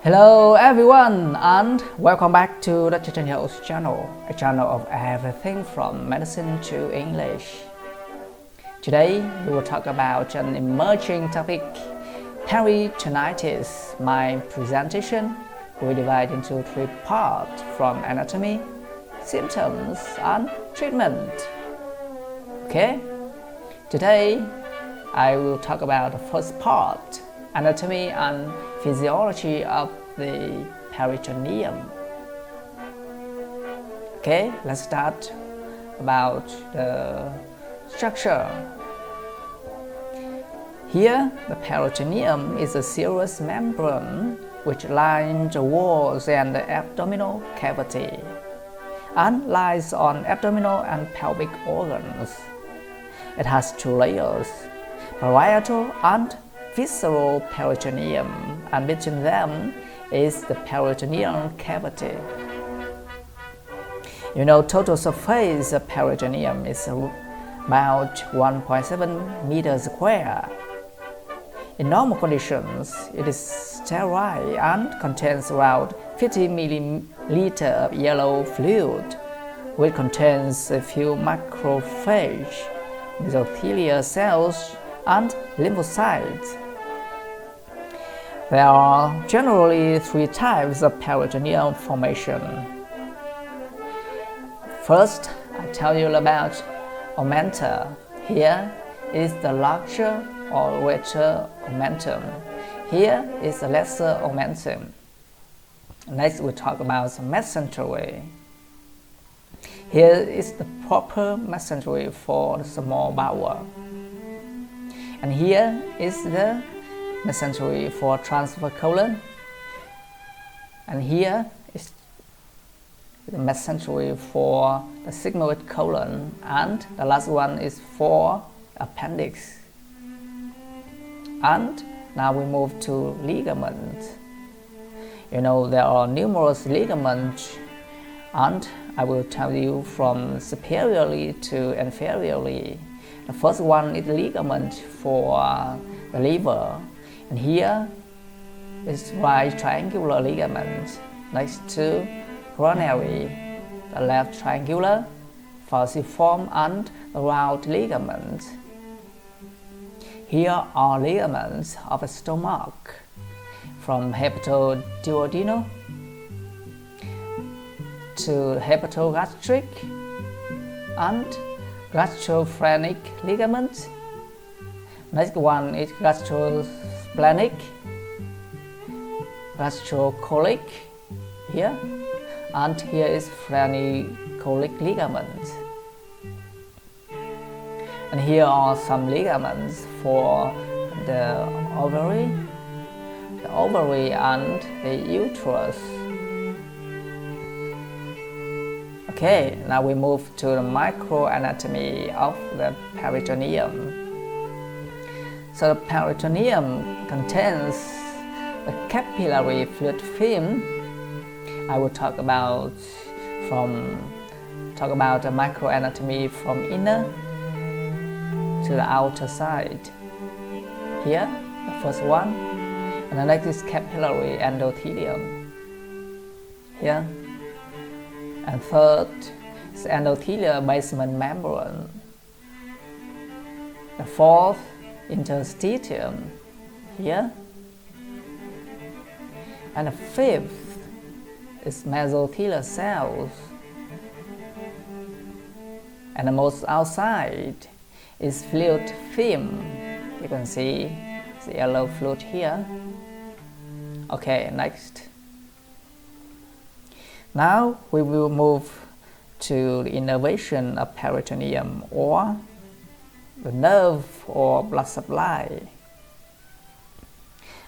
Hello everyone and welcome back to the Peritonitis channel, a channel of everything from medicine to English. Today we will talk about an emerging topic, peritonitis. My presentation will divide into three parts from anatomy, symptoms and treatment. Okay? Today I will talk about the first part, anatomy and physiology of the peritoneum. Okay, let's start about the structure. Here, the peritoneum is a serous membrane which lines the walls and the abdominal cavity and lies on abdominal and pelvic organs. It has two layers, parietal and visceral peritoneum, and between them is the peritoneal cavity. Total surface of peritoneum is about 1.7 meters square. In normal conditions, it is sterile and contains around 50 milliliters of yellow fluid, which contains a few macrophage, mesothelial cells, and lymphocytes. There are generally three types of peritoneal formation. First, I tell you about omentum. Here is the larger or greater omentum. Here is the lesser omentum. Next, we talk about mesentery. Here is the proper mesentery for the small bowel. And here is the mesentery for transverse colon, and here is the mesentery for the sigmoid colon, and the last one is for appendix. And now we move to ligaments. There are numerous ligaments, and I will tell you from superiorly to inferiorly. The first one is ligament for the liver, and here is right triangular ligament next to coronary, the left triangular, falciform, and the round ligament. Here are ligaments of the stomach, from hepatoduodenal to hepatogastric and gastrophrenic ligament. Next one is gastrosplenic, gastrocolic here, and here is phrenincolic ligament. And here are some ligaments for the ovary and the uterus. Okay, now we move to the microanatomy of the peritoneum. So the peritoneum contains the capillary fluid film. I will talk about the microanatomy from inner to the outer side. Here, the first one, and the next is capillary endothelium. Here. And third is endothelial basement membrane. The fourth, interstitium here. And the fifth is mesothelial cells. And the most outside is fluid film. You can see the yellow fluid here. Okay, next. Now we will move to the innervation of peritoneum, or the nerve or blood supply.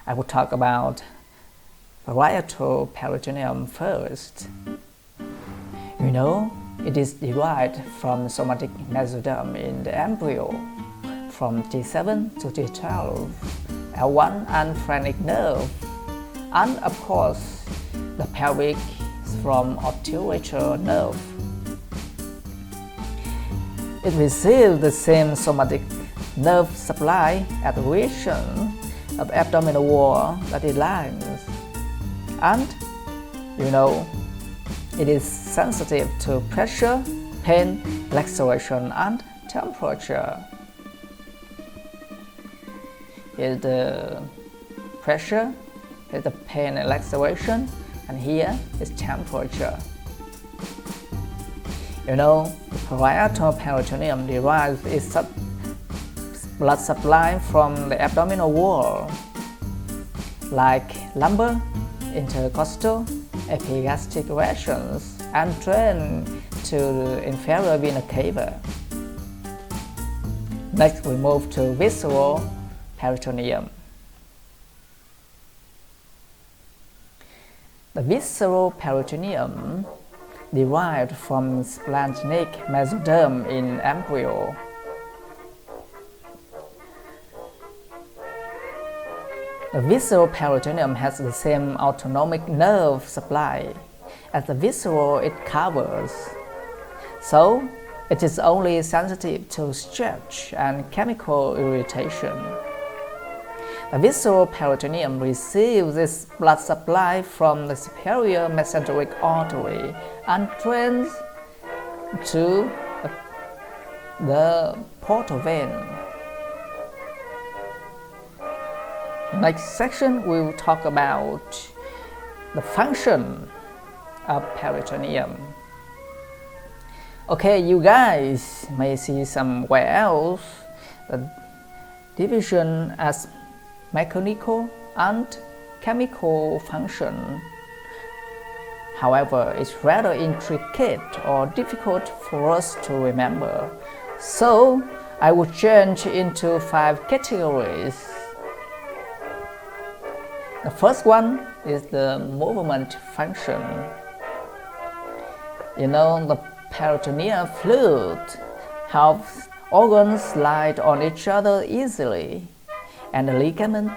I will talk about parietal peritoneum first. It is derived from somatic mesoderm in the embryo, from T7 to T12, L1 and phrenic nerve, and of course the pelvic from obturator nerve. It receives the same somatic nerve supply at the region of abdominal wall that it lines. and it is sensitive to pressure, pain, laceration, and temperature. Here's the pressure, here's the pain and laceration, and here is temperature. The parietal peritoneum derives its blood supply from the abdominal wall, like lumbar, intercostal, epigastric regions, and drain to the inferior vena cava. Next, we move to visceral peritoneum. The visceral peritoneum derived from splanchnic mesoderm in embryo. The visceral peritoneum has the same autonomic nerve supply as the visceral it covers, so it is only sensitive to stretch and chemical irritation. The visceral peritoneum receives its blood supply from the superior mesenteric artery and drains to the portal vein. Next section, we will talk about the function of peritoneum. Okay, you guys may see somewhere else the division as mechanical and chemical function. However, it's rather intricate or difficult for us to remember. So, I will change into 5 categories. The first one is the movement function. The peritoneal fluid helps organs slide on each other easily, and the ligament,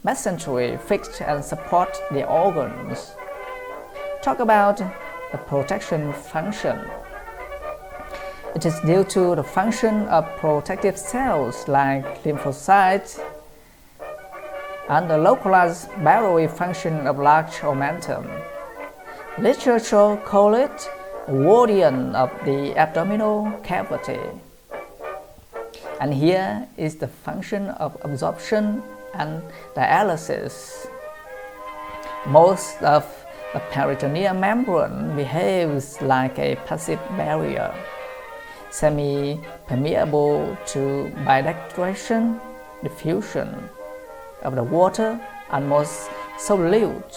mesentery fix and support the organs. Talk about the protection function. It is due to the function of protective cells like lymphocytes and the localized barrier function of large omentum. Literature calls it the guardian of the abdominal cavity. And here is the function of absorption and dialysis. Most of the peritoneal membrane behaves like a passive barrier, semi-permeable to bilateration, diffusion of the water and most solute.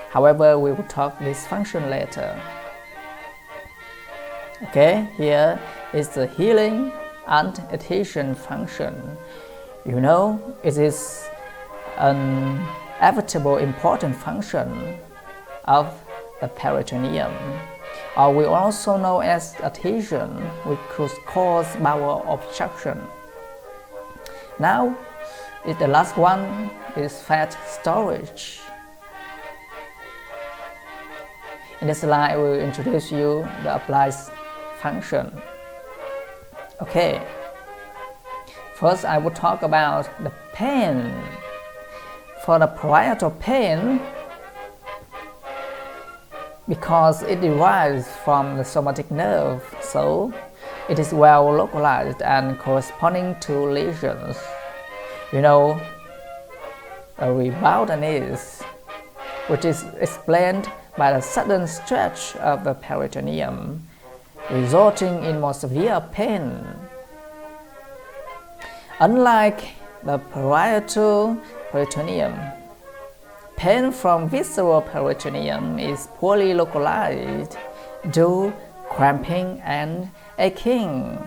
However, we will talk this function later. Okay, here is the healing and adhesion function. It is an inevitable important function of the peritoneum, or we also know as adhesion, which could cause bowel obstruction. Now, the last one is fat storage. In this slide, I will introduce you the applied function. Okay, first I will talk about the pain. For the parietal pain, because it derives from the somatic nerve, so it is well localized and corresponding to lesions. A reboundedness, which is explained by the sudden stretch of the peritoneum, resulting in more severe pain. Unlike the parietal peritoneum, pain from visceral peritoneum is poorly localized due to cramping and aching.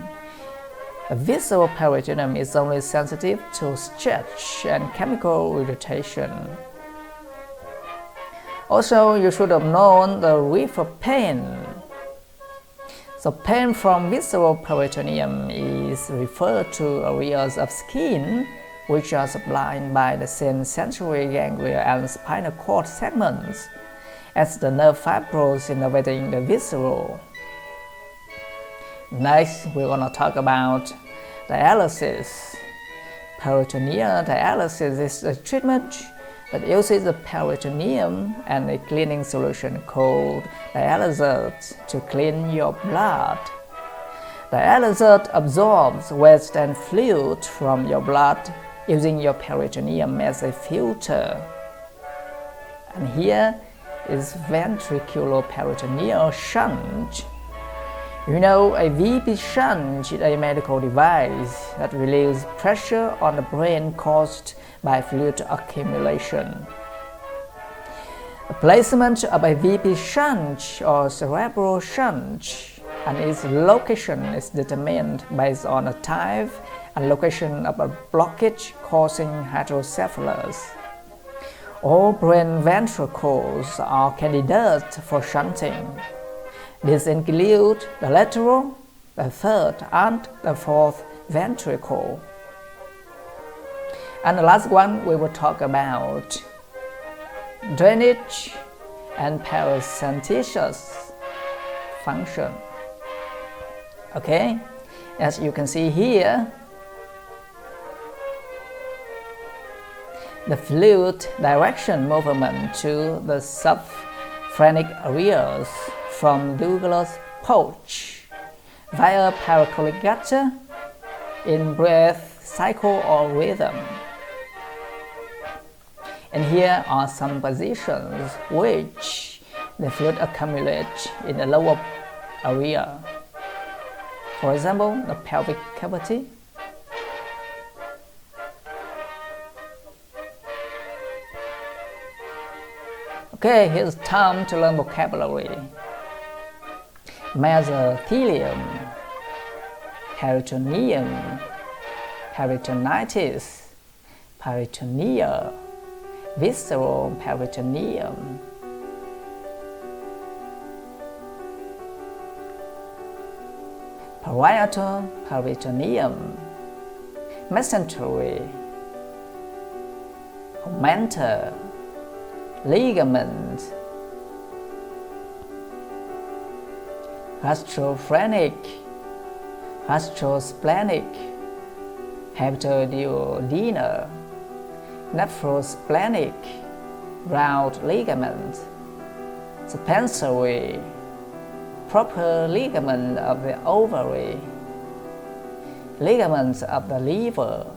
The visceral peritoneum is only sensitive to stretch and chemical irritation. Also, you should have known the reefer pain. So pain from visceral peritoneum is referred to areas of skin which are supplied by the same sensory ganglia and spinal cord segments as the nerve fibers innervating the visceral. Next, we're going to talk about dialysis. Peritoneal dialysis is a treatment but uses the peritoneum and a cleaning solution called dialysate to clean your blood. Dialysate absorbs waste and fluid from your blood using your peritoneum as a filter. And here is ventriculoperitoneal shunt. You know, a VP shunt is a medical device that relieves pressure on the brain caused by fluid accumulation. The placement of a VP shunt or cerebral shunt and its location is determined based on the type and location of a blockage causing hydrocephalus. All brain ventricles are candidates for shunting. These include the lateral, the third, and the fourth ventricle. And the last one we will talk about drainage and paracentesis function. Okay, as you can see here, the fluid direction movement to the subphrenic areas from Douglas pouch via paracolic gutter in breath cycle or rhythm. And here are some positions which the fluid accumulates in the lower area. For example, the pelvic cavity, okay, here's time to learn vocabulary. Mesothelium, peritoneum, peritonitis, peritonia, visceral peritoneum. Parietal peritoneum, mesentery, omentum, ligament, gastrosplenic, gastrosplenic, hepatoduodenal, nephrosplenic, round ligament, suspensory, proper ligament of the ovary, ligaments of the liver,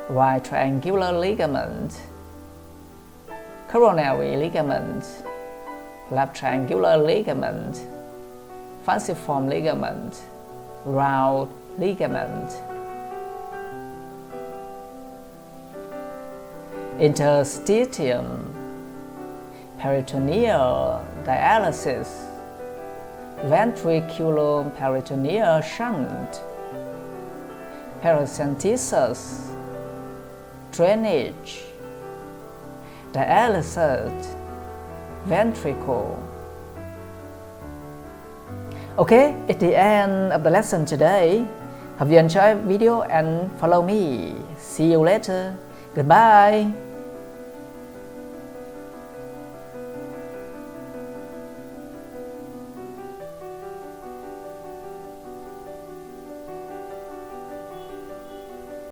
right triangular ligament, coronary ligament, left triangular ligament, falciform ligament, round ligament, interstitium, peritoneal dialysis, ventriculoperitoneal shunt, paracentesis, drainage, dialysate, ventricle. Okay, it's the end of the lesson today. Hope you enjoyed the video and follow me. See you later. Goodbye.